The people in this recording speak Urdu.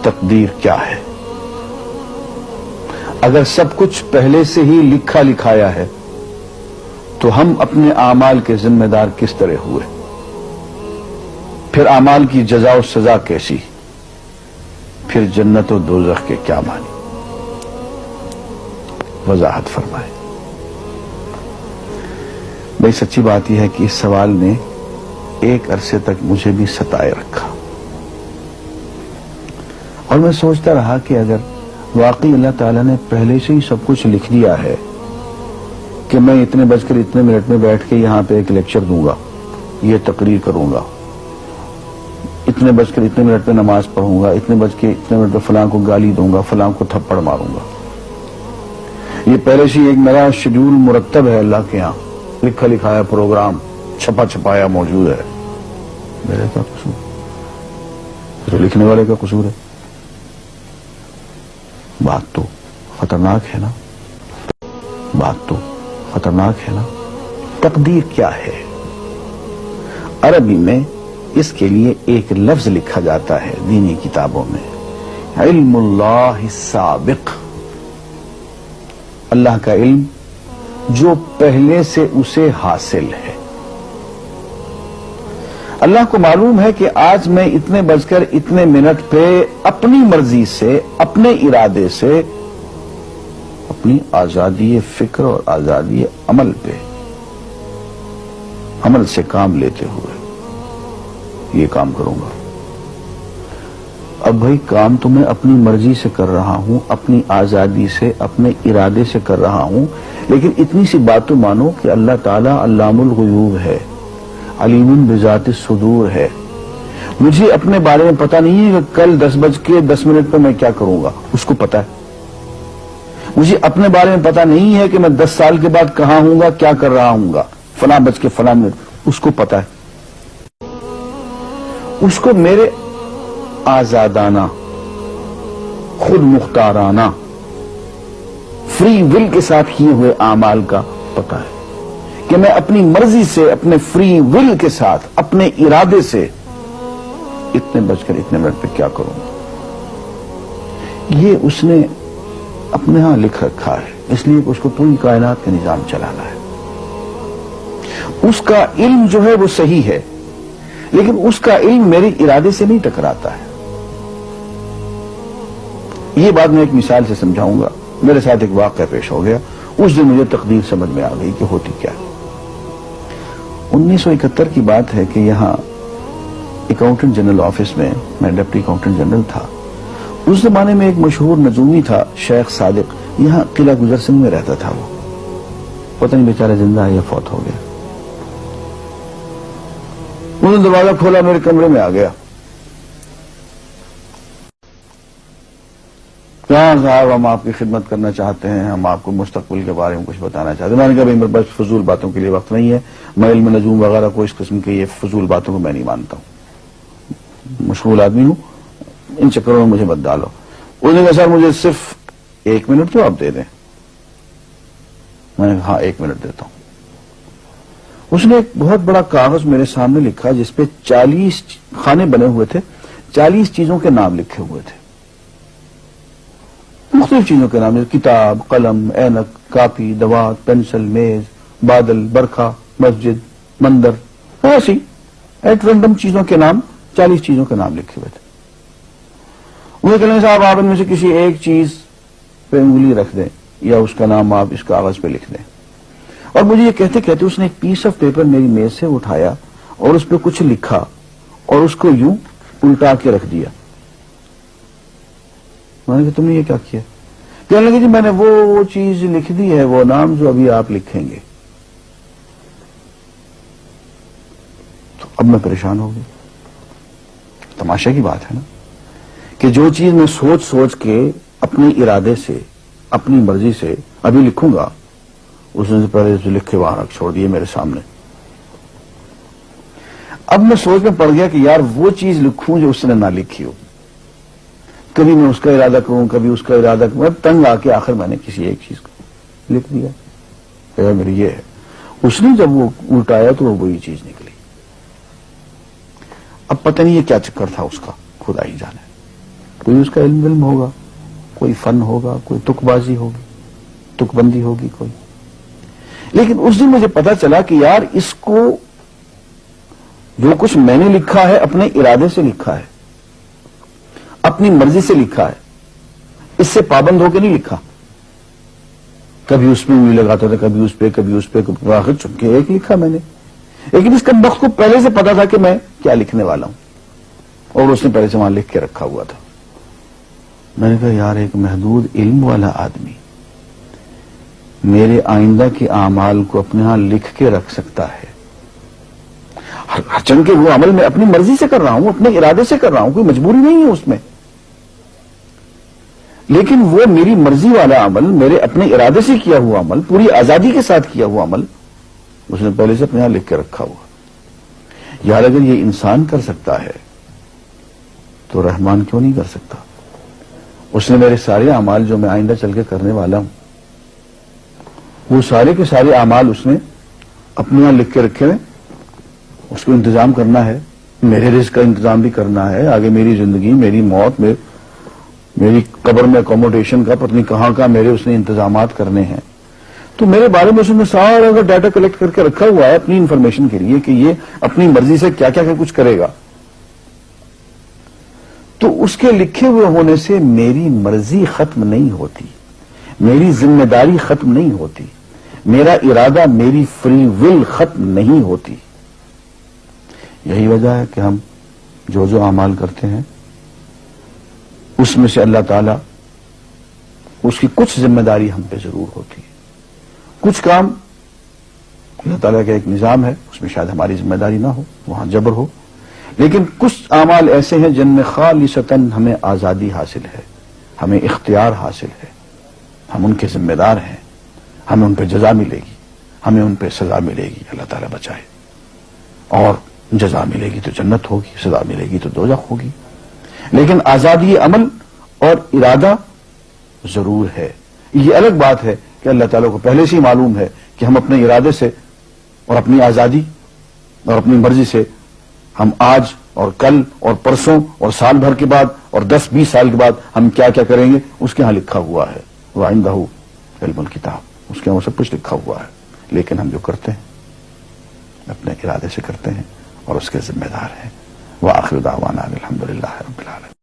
تقدیر کیا ہے؟ اگر سب کچھ پہلے سے ہی لکھا لکھایا ہے تو ہم اپنے اعمال کے ذمہ دار کس طرح ہوئے؟ پھر اعمال کی جزا و سزا کیسی؟ پھر جنت و دوزخ کے کیا معنی؟ وضاحت فرمائے۔ بھئی سچی بات یہ ہے کہ اس سوال نے ایک عرصے تک مجھے بھی ستائے رکھا، اور میں سوچتا رہا کہ اگر واقعی اللہ تعالیٰ نے پہلے سے ہی سب کچھ لکھ دیا ہے کہ میں اتنے بج کر اتنے منٹ میں بیٹھ کے یہاں پہ ایک لیکچر دوں گا، یہ تقریر کروں گا، اتنے بج کر اتنے منٹ میں نماز پڑھوں گا، اتنے بج کے اتنے منٹ میں فلاں کو گالی دوں گا، فلاں کو تھپڑ ماروں گا، یہ پہلے سے ایک میرا شیڈول مرتب ہے اللہ کے ہاں، لکھا لکھایا پروگرام چھپا چھپایا موجود ہے، میرے کا قصور؟ تو لکھنے والے کا قصور ہے۔ بات تو خطرناک ہے نا، بات تو خطرناک ہے نا۔ تقدیر کیا ہے؟ عربی میں اس کے لیے ایک لفظ لکھا جاتا ہے دینی کتابوں میں، علم اللہ السابق، اللہ کا علم جو پہلے سے اسے حاصل ہے۔ اللہ کو معلوم ہے کہ آج میں اتنے بج کر اتنے منٹ پہ اپنی مرضی سے، اپنے ارادے سے، اپنی آزادی فکر اور آزادی عمل پہ، عمل سے کام لیتے ہوئے یہ کام کروں گا۔ اب بھائی کام تو میں اپنی مرضی سے کر رہا ہوں، اپنی آزادی سے، اپنے ارادے سے کر رہا ہوں، لیکن اتنی سی بات تو مانو کہ اللہ تعالیٰ علام الغیوب ہے، علیم بذات الصدور ہے۔ مجھے اپنے بارے میں پتہ نہیں ہے کہ کل 10:10 پہ میں کیا کروں گا، اس کو پتا ہے۔ مجھے اپنے بارے میں پتہ نہیں ہے کہ میں 10 سال کے بعد کہاں ہوں گا، کیا کر رہا ہوں گا، فلاں بج کے فلاں منٹ، اس کو پتا ہے۔ اس کو میرے آزادانہ، خود مختارانہ، فری ول کے ساتھ کیے ہوئے اعمال کا پتہ ہے کہ میں اپنی مرضی سے، اپنے فری ول کے ساتھ، اپنے ارادے سے اتنے بج کر اتنے منٹ پہ کیا کروں گا۔ یہ اس نے اپنے ہاں لکھ رکھا ہے، اس لیے کہ اس کو پوری کائنات کا نظام چلانا ہے۔ اس کا علم جو ہے وہ صحیح ہے، لیکن اس کا علم میرے ارادے سے نہیں ٹکراتا ہے۔ یہ بات میں ایک مثال سے سمجھاؤں گا۔ میرے ساتھ ایک واقعہ پیش ہو گیا، اس دن مجھے تقدیر سمجھ میں آ گئی کہ ہوتی کیا۔ 1971 کی بات ہے کہ یہاں اکاؤنٹنٹ جنرل آفس میں میں ڈپٹی اکاؤنٹنٹ جنرل تھا۔ اس زمانے میں ایک مشہور نجومی تھا شیخ صادق، یہاں قلعہ گزر سنگھ میں رہتا تھا۔ وہ پتہ نہیں بیچارہ زندہ ہے یا فوت ہو گیا۔ انہوں نے دروازہ کھولا، میرے کمرے میں آ گیا۔ کہاں صاحب ہم آپ کی خدمت کرنا چاہتے ہیں، ہم آپ کو مستقبل کے بارے میں کچھ بتانا چاہتے ہیں۔ میں نے کہا میرے پاس فضول باتوں کے لیے وقت نہیں ہے، میں علم نجوم وغیرہ کو اس قسم کے یہ فضول باتوں کو میں نہیں مانتا ہوں، مشغول آدمی ہوں، ان چکروں میں مجھے مت ڈالو۔ انہوں نے کہا سر مجھے صرف 1 منٹ تو آپ دے دیں۔ میں نے کہا ہاں 1 منٹ دیتا ہوں۔ اس نے ایک بہت بڑا کاغذ میرے سامنے لکھا جس پہ 40 خانے بنے ہوئے تھے، 40 چیزوں کے نام لکھے ہوئے تھے، مختلف چیزوں کے نام، کتاب، قلم، اینک، کاپی، دوات، پینسل، میز، بادل، برکھا، مسجد، مندر، ایسی ایٹ رینڈم چیزوں کے نام، 40 چیزوں کے نام لکھے ہوئے تھے۔ وہ کہنے صاحب آپ ان میں سے کسی ایک چیز پہ انگلی رکھ دیں یا اس کا نام آپ اس کاغذ پہ لکھ دیں۔ اور مجھے یہ کہتے کہتے اس نے ایک پیس آف پیپر میری میز سے اٹھایا اور اس پہ کچھ لکھا اور اس کو یوں الٹا کے رکھ دیا۔ میں نے کہا تم نے یہ کیا کیا؟ کہنے لگے جی میں نے وہ چیز لکھ دی ہے، وہ نام جو ابھی آپ لکھیں گے۔ تو اب میں پریشان ہو گئی۔ تماشا کی بات ہے نا کہ جو چیز میں سوچ سوچ کے اپنے ارادے سے، اپنی مرضی سے ابھی لکھوں گا، اس نے پہلے جو لکھے وہاں رکھ چھوڑ دیے میرے سامنے۔ اب میں سوچ میں پڑ گیا کہ یار وہ چیز لکھوں جو اس نے نہ لکھی ہو، کبھی میں اس کا ارادہ کروں، کبھی اس کا ارادہ کروں، اب تنگ آ کے آخر میں نے کسی ایک چیز کو لکھ دیا کہ میری یہ ہے۔ اس نے جب وہ الٹایا تو وہ وہی چیز نکلی۔ اب پتہ نہیں یہ کیا چکر تھا اس کا، خدا ہی جانے۔ کوئی اس کا علم ہوگا، کوئی فن ہوگا، کوئی تک بازی ہوگی، تک بندی ہوگی کوئی. لیکن اس دن مجھے پتا چلا کہ یار اس کو جو کچھ میں نے لکھا ہے اپنے ارادے سے لکھا ہے، اپنی مرضی سے لکھا ہے، اس سے پابند ہو کے نہیں لکھا. کبھی اس میں انگلی لگاتا تھا، کبھی اس پہ آخر چپ کے ایک لکھا میں نے. لیکن اس کمبخت کو پہلے سے پتا تھا کہ میں کیا لکھنے والا ہوں، اور اس نے پہلے سے وہاں لکھ کے رکھا ہوا تھا. میں نے کہا یار ایک محدود علم والا آدمی میرے آئندہ کے اعمال کو اپنے ہاں لکھ کے رکھ سکتا ہے. ہر کے وہ عمل میں اپنی مرضی سے کر رہا ہوں، اپنے ارادے سے کر رہا ہوں، کوئی مجبوری نہیں ہے اس میں. لیکن وہ میری مرضی والا عمل، میرے اپنے ارادے سے کیا ہوا عمل، پوری آزادی کے ساتھ کیا ہوا عمل، اس نے پہلے سے اپنے یہاں لکھ کے رکھا ہوا. یار اگر یہ انسان کر سکتا ہے تو رحمان کیوں نہیں کر سکتا؟ اس نے میرے سارے اعمال جو میں آئندہ چل کے کرنے والا ہوں، وہ سارے کے سارے اعمال اس نے اپنے یہاں لکھ کے رکھے ہیں. اس کو انتظام کرنا ہے، میرے رزق کا انتظام بھی کرنا ہے، آگے میری زندگی، میری موت، میری قبر میں اکوموڈیشن کا پتہ نہیں کہاں کا میرے اس نے انتظامات کرنے ہیں. تو میرے بارے میں اس نے سارا کا ڈیٹا کلیکٹ کر کے رکھا ہوا ہے اپنی انفارمیشن کے لیے کہ یہ اپنی مرضی سے کیا کیا کچھ کرے گا. تو اس کے لکھے ہوئے ہونے سے میری مرضی ختم نہیں ہوتی، میری ذمہ داری ختم نہیں ہوتی، میرا ارادہ، میری فری ول ختم نہیں ہوتی. یہی وجہ ہے کہ ہم جو اعمال کرتے ہیں اس میں سے اللہ تعالیٰ اس کی کچھ ذمہ داری ہم پہ ضرور ہوتی ہے. کچھ کام اللہ تعالیٰ کا ایک نظام ہے، اس میں شاید ہماری ذمہ داری نہ ہو، وہاں جبر ہو. لیکن کچھ اعمال ایسے ہیں جن میں خالصتاً ہمیں آزادی حاصل ہے، ہمیں اختیار حاصل ہے، ہم ان کے ذمہ دار ہیں، ہمیں ان پہ جزا ملے گی، ہمیں ان پہ سزا ملے گی، اللہ تعالیٰ بچائے. اور جزا ملے گی تو جنت ہوگی، سزا ملے گی تو دوزخ ہوگی. لیکن آزادی عمل اور ارادہ ضرور ہے. یہ الگ بات ہے کہ اللہ تعالیٰ کو پہلے سے ہی معلوم ہے کہ ہم اپنے ارادے سے اور اپنی آزادی اور اپنی مرضی سے ہم آج اور کل اور پرسوں اور سال بھر کے بعد اور 10-20 سال کے بعد ہم کیا کیا کریں گے اس کے ہاں لکھا ہوا ہے. وَعِندَهُ عِلْمُ الْكِتَابِ، اس کے ہاں سب کچھ لکھا ہوا ہے. لیکن ہم جو کرتے ہیں اپنے ارادے سے کرتے ہیں اور اس کے ذمہ دار ہیں. وآخر دعوانا الحمدللہ رب العالمین.